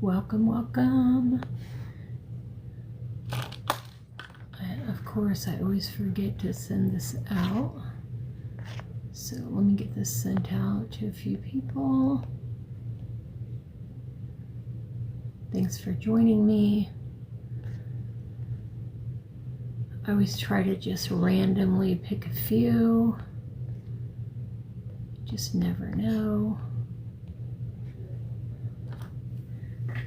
Welcome, welcome. And of course, I always forget to send this out. So let me get this sent out to a few people. Thanks for joining me. I always try to just randomly pick a few. Just never know.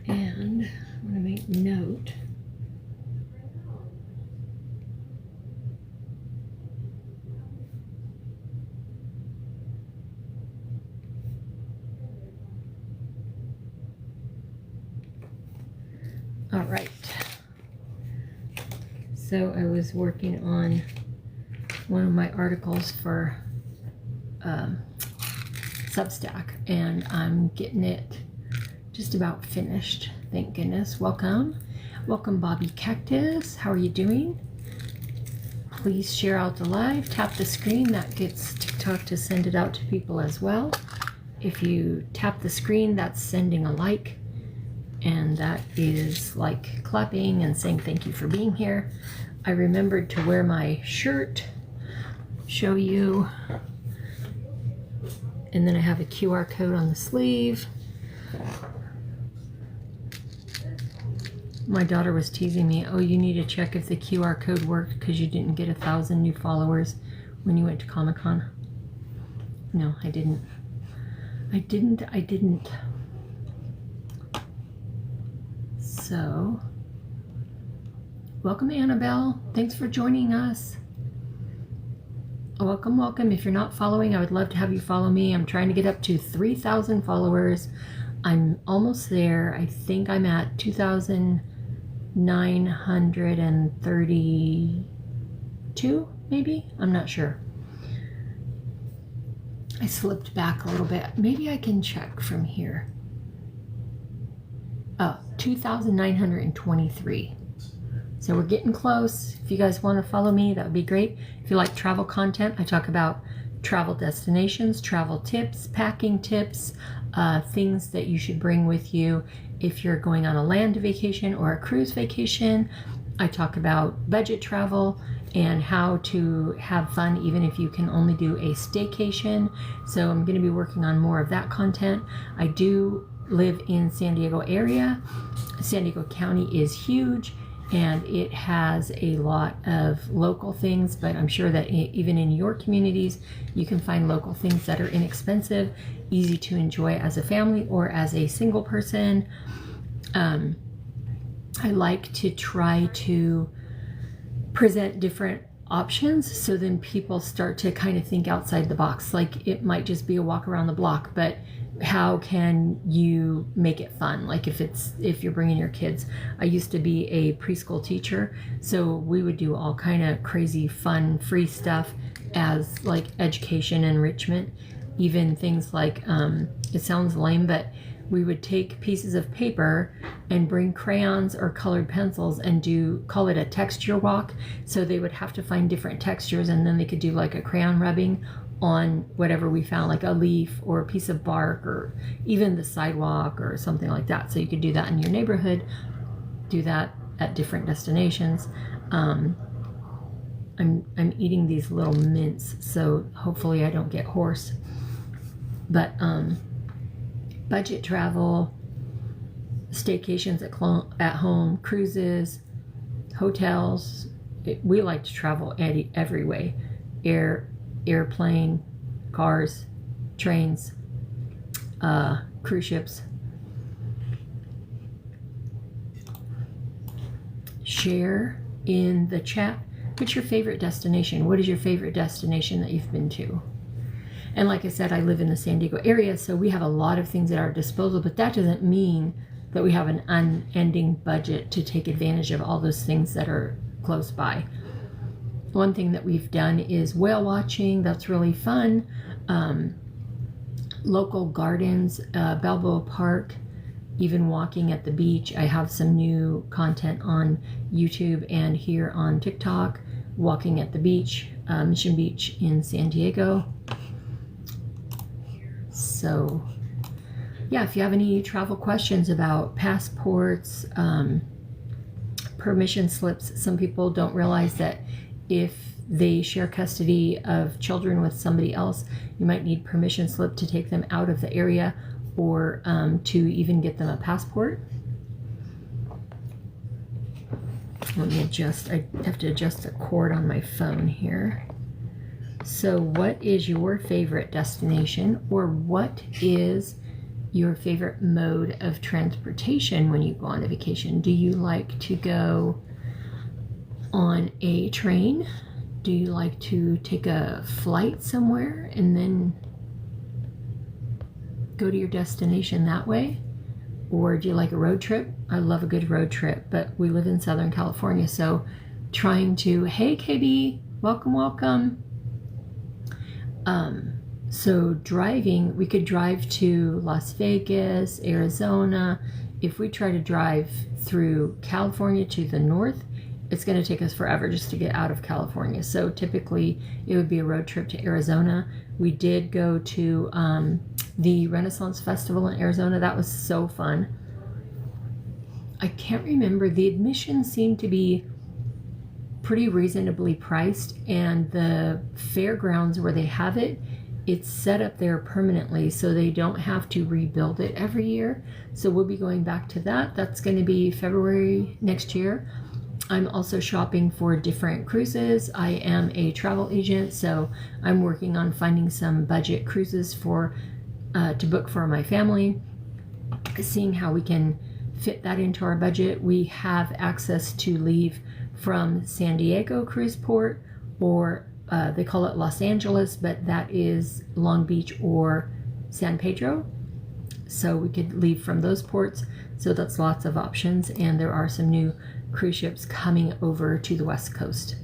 And I'm going to make note. All right. So I was working on one of my articles for Substack, and I'm getting it just about finished. Thank goodness. Welcome. Welcome, Bobby Cactus. How are you doing? Please share out the live. Tap the screen. That gets TikTok to send it out to people as well. If you tap the screen, that's sending a like. And that is like clapping and saying thank you for being here. I remembered to wear my shirt, show you. And then I have a QR code on the sleeve. My daughter was teasing me, oh, you need to check if the QR code worked because you didn't get 1,000 new followers when you went to Comic-Con. No, I didn't. I didn't. So, welcome, Annabelle. Thanks for joining us. Welcome, welcome. If you're not following, I would love to have you follow me. I'm trying to get up to 3,000 followers. I'm almost there. I think I'm at 2,932, maybe? I'm not sure. I slipped back a little bit. Maybe I can check from here. Oh, 2,923. So we're getting close. If you guys want to follow me, that would be great. If you like travel content, I talk about travel destinations, travel tips, packing tips, things that you should bring with you if you're going on a land vacation or a cruise vacation. I talk about budget travel and how to have fun even if you can only do a staycation. So I'm going to be working on more of that content. I do live in San Diego area. San Diego County is huge and it has a lot of local things, but I'm sure that even in your communities you can find local things that are inexpensive, easy to enjoy as a family or as a single person. I like to try to present different options so then people start to kind of think outside the box. Like it might just be a walk around the block, but how can you make it fun? Like if you're bringing your kids. I used to be a preschool teacher, so we would do all kind of crazy fun free stuff as like education enrichment, even things like it sounds lame, but we would take pieces of paper and bring crayons or colored pencils and call it a texture walk. So they would have to find different textures and then they could do like a crayon rubbing on whatever we found, like a leaf or a piece of bark or even the sidewalk or something like that. So you could do that in your neighborhood, do that at different destinations. I'm eating these little mints, so hopefully I don't get hoarse. But budget travel, staycations at home, cruises, hotels. We like to travel every way. Airplane, cars, trains, cruise ships. Share in the chat. What's your favorite destination? What is your favorite destination that you've been to? And like I said, I live in the San Diego area, so we have a lot of things at our disposal, but that doesn't mean that we have an unending budget to take advantage of all those things that are close by. One thing that we've done is whale watching. That's really fun. Local gardens, Balboa Park, even walking at the beach. I have some new content on YouTube and here on TikTok, walking at the beach, Mission Beach in San Diego. So yeah, if you have any travel questions about passports, permission slips, some people don't realize that if they share custody of children with somebody else, you might need permission slip to take them out of the area or to even get them a passport. Let me adjust. I have to adjust the cord on my phone here. So what is your favorite destination, or what is your favorite mode of transportation when you go on a vacation? Do you like to go on a train? Do you like to take a flight somewhere and then go to your destination that way? Or do you like a road trip? I love a good road trip, but we live in Southern California, so trying to, hey KB, welcome. So driving, we could drive to Las Vegas, Arizona. If we try to drive through California to the north, it's going to take us forever just to get out of California. So typically it would be a road trip to Arizona. We did go to the Renaissance Festival in Arizona. That was so fun. I can't remember. The admission seemed to be pretty reasonably priced, and the fairgrounds where they have it, it's set up there permanently, so they don't have to rebuild it every year. So we'll be going back to that. That's going to be February next year. I'm also shopping for different cruises. I am a travel agent, so I'm working on finding some budget cruises for to book for my family, seeing how we can fit that into our budget. We have access to leave from San Diego Cruise Port, or they call it Los Angeles, but that is Long Beach or San Pedro. So we could leave from those ports. So that's lots of options, and there are some new cruise ships coming over to the West Coast.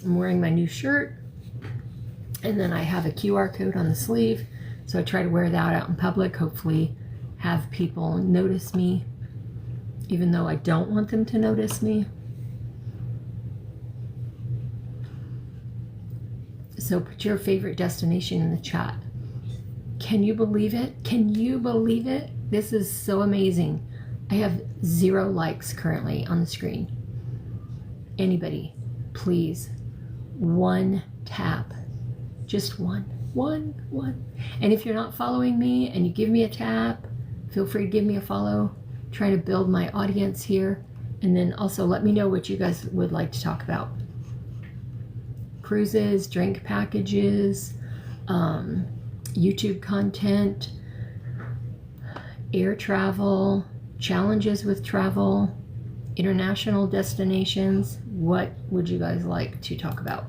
I'm wearing my new shirt, and then I have a QR code on the sleeve, so I try to wear that out in public, hopefully have people notice me, even though I don't want them to notice me. So put your favorite destination in the chat. Can you believe it? Can you believe it? This is so amazing. I have 0 likes currently on the screen. Anybody, please, 1 tap. Just one. And if you're not following me and you give me a tap, feel free to give me a follow. I'm trying to build my audience here. And then also let me know what you guys would like to talk about. Cruises, drink packages, YouTube content, air travel, challenges with travel, international destinations. What would you guys like to talk about?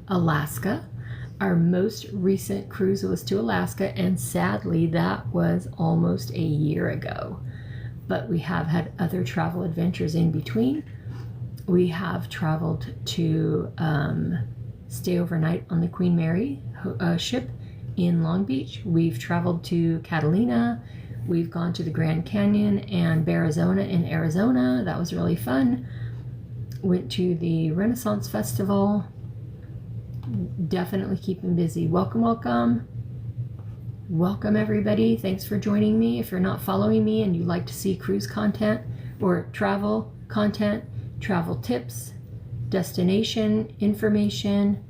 Alaska. Our most recent cruise was to Alaska, and sadly that was almost a year ago. But we have had other travel adventures in between. We have traveled to stay overnight on the Queen Mary ship in Long Beach. We've traveled to Catalina. We've gone to the Grand Canyon and Bearizona in Arizona. That was really fun. Went to the Renaissance Festival. Definitely keeping busy. Welcome everybody. Thanks for joining me. If you're not following me and you'd like to see cruise content or travel content, travel tips, destination information,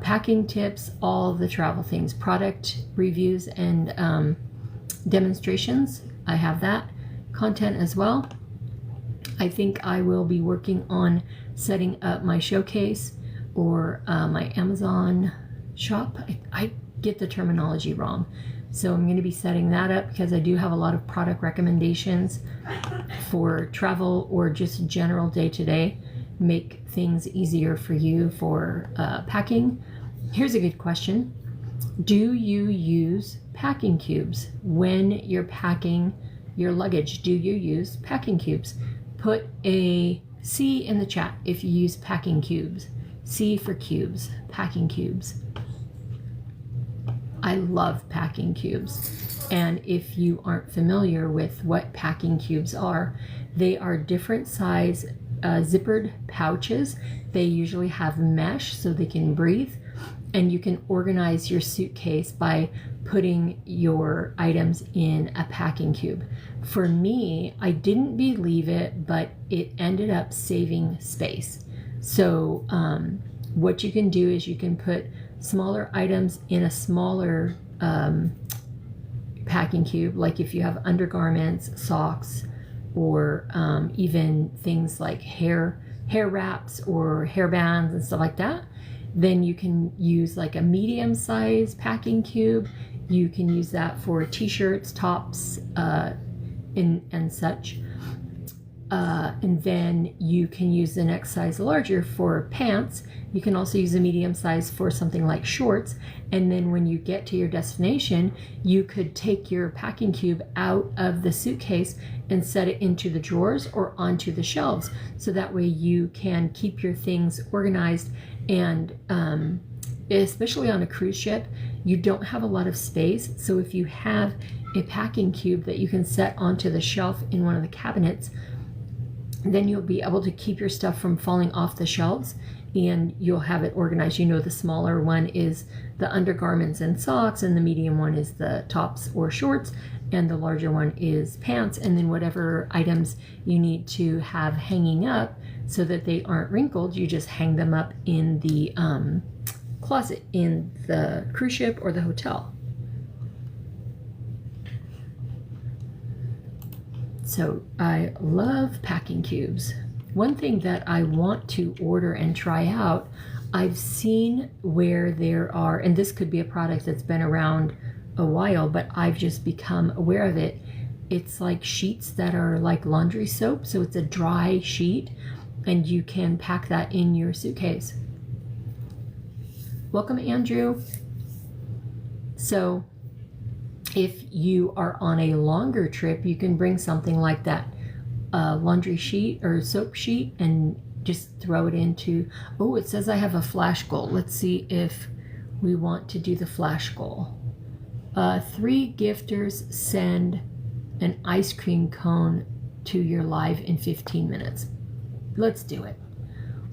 packing tips, all of the travel things, product reviews and demonstrations, I have that content as well. I think I will be working on setting up my showcase or my Amazon shop. I get the terminology wrong. So I'm going to be setting that up because I do have a lot of product recommendations for travel or just general day-to-day. Make things easier for you for packing. Here's a good question. Do you use packing cubes when you're packing your luggage? Do you use packing cubes? Put a C in the chat if you use packing cubes. C for cubes, packing cubes. I love packing cubes. And if you aren't familiar with what packing cubes are, they are different size zippered pouches. They usually have mesh so they can breathe. and you can organize your suitcase by putting your items in a packing cube. For me, I didn't believe it, but it ended up saving space. So what you can do is you can put smaller items in a smaller packing cube, like if you have undergarments, socks, or even things like hair wraps or hair bands and stuff like that. Then you can use like a medium size packing cube. You can use that for t-shirts, tops, and such. And then you can use the next size larger for pants. You can also use a medium size for something like shorts. And then when you get to your destination, you could take your packing cube out of the suitcase and set it into the drawers or onto the shelves. So that way you can keep your things organized. And especially on a cruise ship, you don't have a lot of space. So if you have a packing cube that you can set onto the shelf in one of the cabinets, then you'll be able to keep your stuff from falling off the shelves, and you'll have it organized. You know, the smaller one is the undergarments and socks, and the medium one is the tops or shorts, and the larger one is pants. And then whatever items you need to have hanging up so that they aren't wrinkled, you just hang them up in the closet in the cruise ship or the hotel. So I love packing cubes. One thing that I want to order and try out, I've seen where there are, and this could be a product that's been around a while, but I've just become aware of it. It's like sheets that are like laundry soap. So it's a dry sheet, and you can pack that in your suitcase. Welcome, Andrew. So if you are on a longer trip, you can bring something like that laundry sheet or soap sheet and just throw it into, oh, it says I have a flash goal. Let's see if we want to do the flash goal. 3 gifters send an ice cream cone to your live in 15 minutes. Let's do it.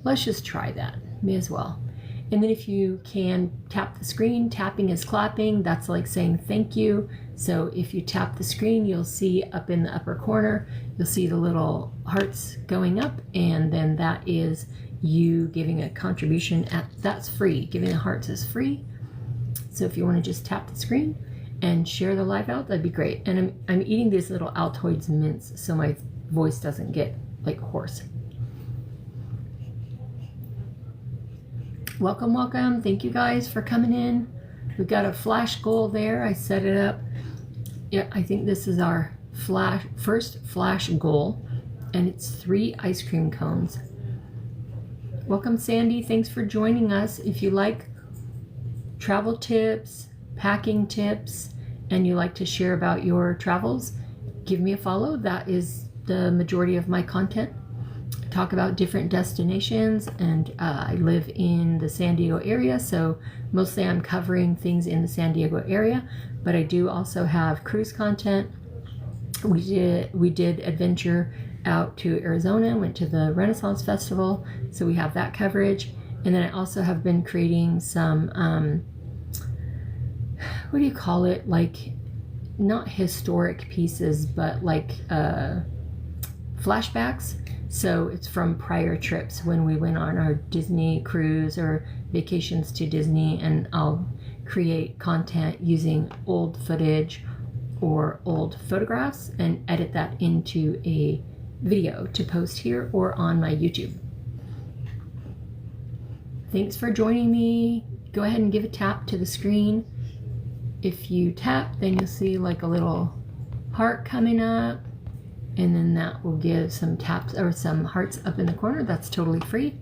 Let's just try that. May as well. And then if you can tap the screen, tapping is clapping. That's like saying thank you. So if you tap the screen, you'll see up in the upper corner, you'll see the little hearts going up, and then that is you giving a contribution. That's free. Giving the hearts is free. So if you want to just tap the screen and share the live out, that'd be great. And I'm eating these little Altoids mints so my voice doesn't get like hoarse. Welcome, welcome. Thank you guys for coming in. We've got a flash goal there. I set it up. Yeah, I think this is our first flash goal, and it's 3 ice cream cones. Welcome, Sandy. Thanks for joining us. If you like travel tips, packing tips, and you like to share about your travels, give me a follow. That is the majority of my content. Talk about different destinations, and I live in the San Diego area, so mostly I'm covering things in the San Diego area, but I do also have cruise content. We did adventure out to Arizona, went to the Renaissance Festival, so we have that coverage. And then I also have been creating some what do you call it, like not historic pieces, but like flashbacks. So it's from prior trips when we went on our Disney cruise or vacations to Disney, and I'll create content using old footage or old photographs and edit that into a video to post here or on my YouTube. Thanks for joining me. Go ahead and give a tap to the screen. If you tap, then you'll see like a little heart coming up. And then that will give some taps or some hearts up in the corner. That's totally free.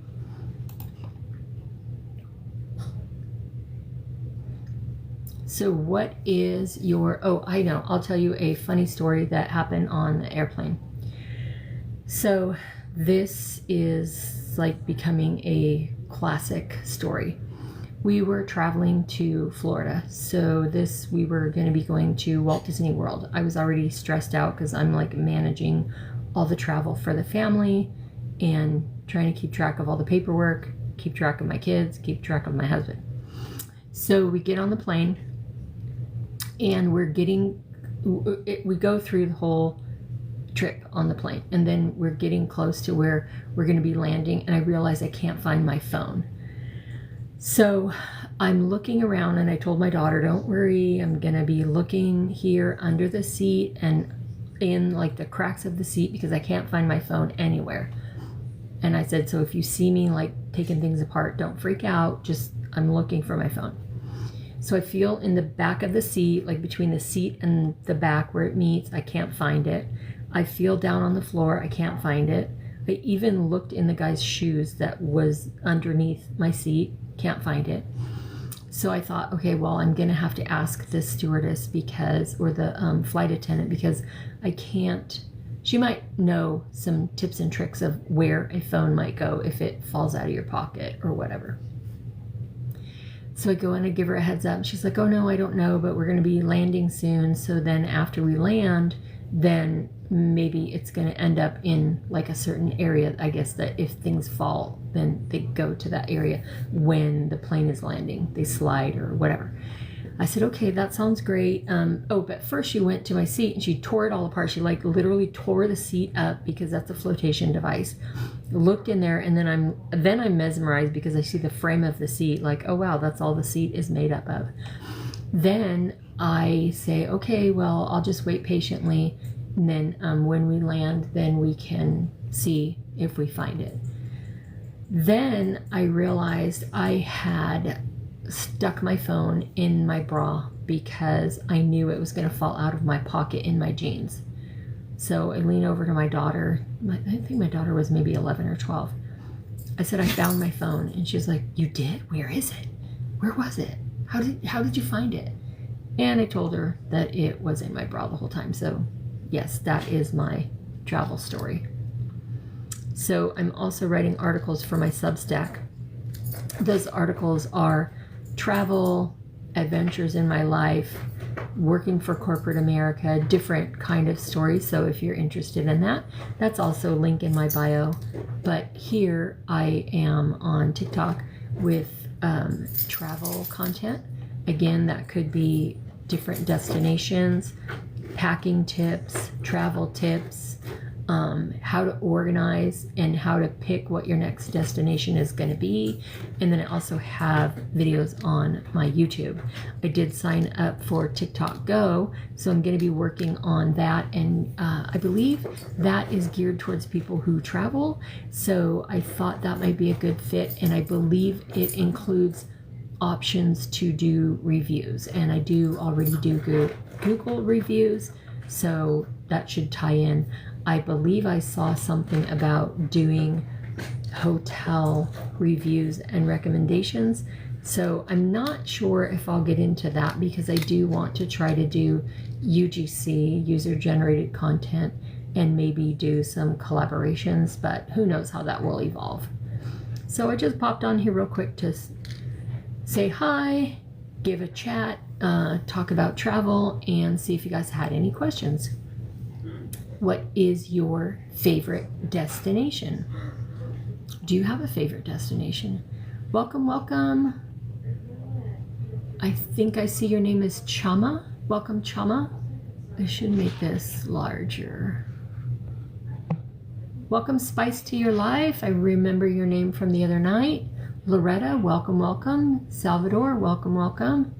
So what is your, oh, I know, I'll tell you a funny story that happened on the airplane. So this is like becoming a classic story. We were traveling to Florida. So we were going to be going to Walt Disney World. I was already stressed out because I'm like managing all the travel for the family and trying to keep track of all the paperwork, keep track of my kids, keep track of my husband. So we get on the plane and we go through the whole trip on the plane, and then we're getting close to where we're going to be landing, and I realize I can't find my phone. So I'm looking around, and I told my daughter, don't worry, I'm going to be looking here under the seat and in like the cracks of the seat because I can't find my phone anywhere. And I said, so if you see me like taking things apart, don't freak out, just I'm looking for my phone. So I feel in the back of the seat, like between the seat and the back where it meets, I can't find it. I feel down on the floor, I can't find it. I even looked in the guy's shoes that was underneath my seat, can't find it. So I thought, okay, well, I'm gonna have to ask the stewardess or the flight attendant, because I can't, she might know some tips and tricks of where a phone might go if it falls out of your pocket or whatever. So I go in and give her a heads up. She's like, oh no, I don't know, but we're gonna be landing soon. So then after we land, then maybe it's going to end up in like a certain area. I guess that if things fall, then they go to that area when the plane is landing. They slide or whatever. I said, okay, that sounds great. But first she went to my seat and she tore it all apart. She like literally tore the seat up because that's a flotation device. Looked in there, and then I'm mesmerized because I see the frame of the seat. Like, oh wow, that's all the seat is made up of. Then I say, okay, well, I'll just wait patiently, and then when we land, then we can see if we find it. Then I realized I had stuck my phone in my bra because I knew it was going to fall out of my pocket in my jeans. So I lean over to my daughter. I think my daughter was maybe 11 or 12. I said, I found my phone. And she's like, you did? Where is it? Where was it? How did you find it? And I told her that it was in my bra the whole time. So yes, that is my travel story. So I'm also writing articles for my Substack. Those articles are travel, adventures in my life, working for corporate America, different kind of stories. So if you're interested in that, that's also a link in my bio. But here I am on TikTok with travel content. Again, that could be different destinations, packing tips, travel tips, how to organize and how to pick what your next destination is going to be. And then I also have videos on my YouTube. I did sign up for TikTok Go, so I'm going to be working on that. And I believe that is geared towards people who travel. So I thought that might be a good fit. And I believe it includes options to do reviews. And I do already do Google reviews, so that should tie in. I believe I saw something about doing hotel reviews and recommendations. So I'm not sure if I'll get into that because I do want to try to do UGC, user-generated content, and maybe do some collaborations, but who knows how that will evolve. So I just popped on here real quick to say hi, give a chat, talk about travel, and see if you guys had any questions. What is your favorite destination? Do you have a favorite destination? Welcome, welcome. I think I see your name is Chama. Welcome, Chama. I should make this larger. Welcome, Spice to Your Life. I remember your name from the other night. Loretta, welcome, welcome. Salvador, welcome, welcome.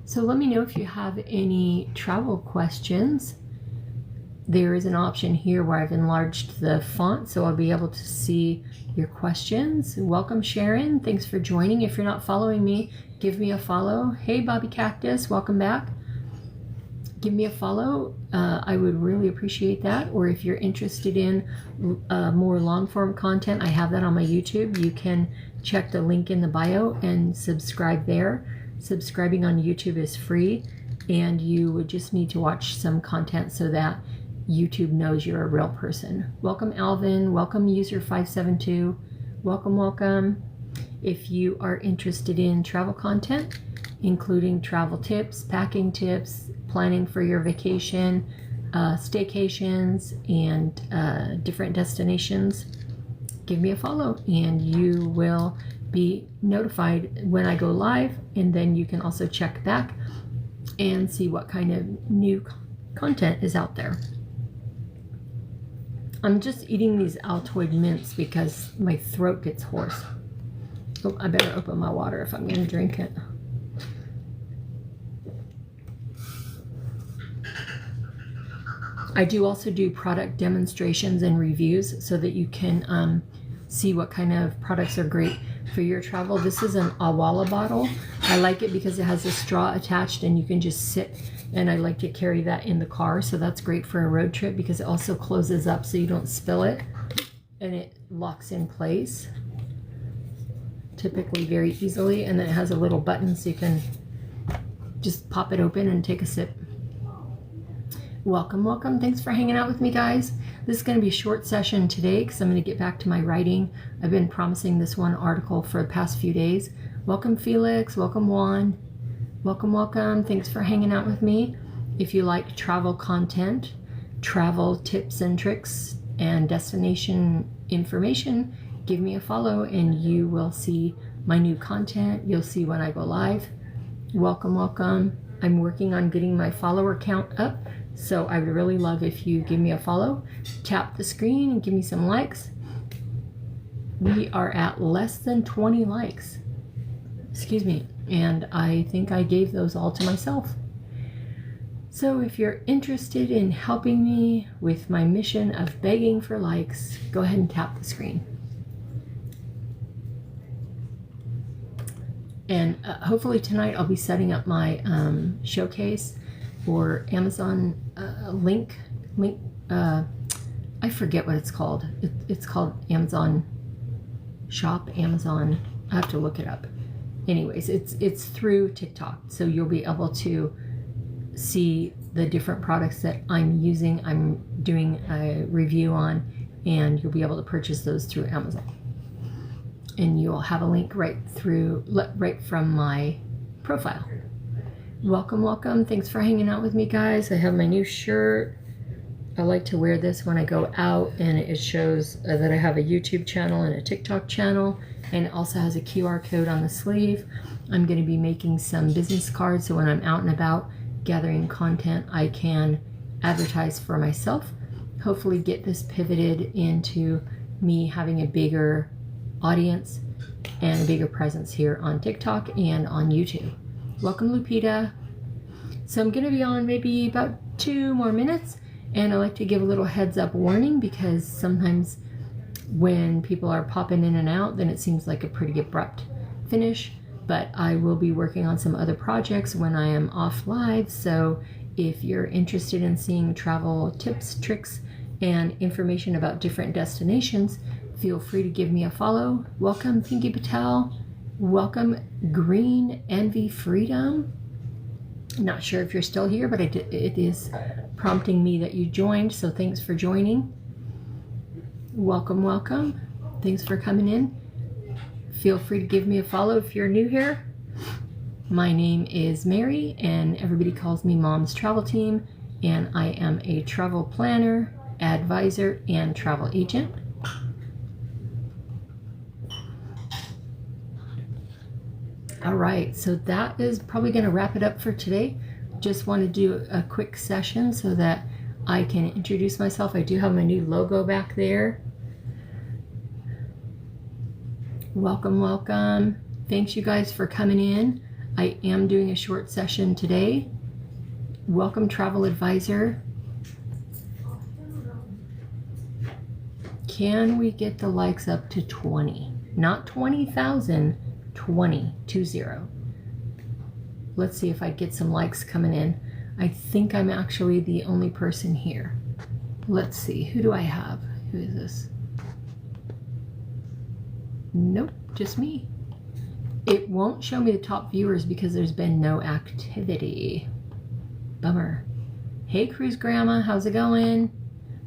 So let me know if you have any travel questions. There is an option here where I've enlarged the font so I'll be able to see your questions. Welcome, Sharon. Thanks for joining. If you're not following me, give me a follow. Hey, Bobby Cactus, welcome back. Give me a follow. I would really appreciate that. Or if you're interested in more long-form content, I have that on my YouTube. You can check the link in the bio and subscribe there. Subscribing on YouTube is free, and you would just need to watch some content so that YouTube knows you're a real person. Welcome, Alvin. Welcome, user572. Welcome, welcome. If you are interested in travel content, including travel tips, packing tips, planning for your vacation, staycations, and different destinations, give me a follow and you will be be notified when I go live, and then you can also check back and see what kind of new content is out there. I'm just eating these Altoid mints because my throat gets hoarse. Oh, I better open my water if I'm going to drink it. I do also do product demonstrations and reviews so that you can see what kind of products are great for your travel. This is an Awala bottle. I like it because it has a straw attached and you can just sit, and I like to carry that in the car, so that's great for a road trip because it also closes up so you don't spill it, and it locks in place typically very easily, and then it has a little button so you can just pop it open and take a sip. Welcome, welcome. Thanks for hanging out with me, guys. This is going to be a short session today because I'm going to get back to my writing. I've been promising this one article for the past few days. Welcome, Felix. Welcome, Juan. Welcome, welcome. Thanks for hanging out with me. If you like travel content, travel tips and tricks, and destination information, give me a follow and you will see my new content. You'll see when I go live. Welcome, welcome. I'm working on getting my follower count up, so I would really love if you give me a follow. Tap the screen and give me some likes. We are at less than 20 likes. Excuse me. And I think I gave those all to myself. So if you're interested in helping me with my mission of begging for likes, go ahead and tap the screen. And hopefully tonight I'll be setting up my showcase or Amazon link. I forget what it's called. It's called Amazon Shop, Amazon. I have to look it up. Anyways, it's through TikTok, so you'll be able to see the different products that I'm using, I'm doing a review on, and you'll be able to purchase those through Amazon. And you'll have a link right from my profile. Welcome, welcome. Thanks for hanging out with me, guys. I have my new shirt. I like to wear this when I go out, and it shows that I have a YouTube channel and a TikTok channel, and it also has a QR code on the sleeve. I'm going to be making some business cards, so when I'm out and about gathering content, I can advertise for myself. Hopefully get this pivoted into me having a bigger audience and a bigger presence here on TikTok and on YouTube. Welcome, Lupita. So I'm going to be on maybe about 2 more minutes, and I like to give a little heads up warning because sometimes when people are popping in and out, then it seems like a pretty abrupt finish. But I will be working on some other projects when I am off live, so if you're interested in seeing travel tips, tricks, and information about different destinations, feel free to give me a follow. Welcome, Pinky Patel. Welcome, Green Envy Freedom. Not sure if you're still here, but it is prompting me that you joined, so thanks for joining. Welcome, welcome. Thanks for coming in. Feel free to give me a follow if you're new here. My name is Mary, and everybody calls me Mom's Travel Team, and I am a travel planner, advisor, and travel agent. All right, so that is probably going to wrap it up for today. Just want to do a quick session so that I can introduce myself. I do have my new logo back there. Welcome, welcome. Thanks you guys for coming in. I am doing a short session today. Welcome, Travel Advisor. Can we get the likes up to 20? Not 20,000, 20. Let's see if I get some likes coming in. I think I'm actually the only person here. Let's see, who do I have? Who is this? Nope, just me. It won't show me the top viewers because there's been no activity. Bummer. Hey, Cruise Grandma, how's it going?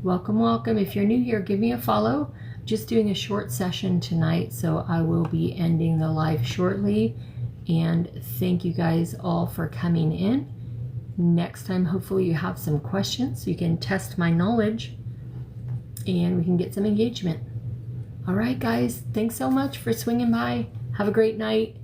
Welcome, welcome. If you're new here, give me a follow. Just doing a short session tonight, so I will be ending the live shortly. And thank you guys all for coming in. Next time, hopefully you have some questions so you can test my knowledge and we can get some engagement. All right, guys, thanks so much for swinging by. Have a great night.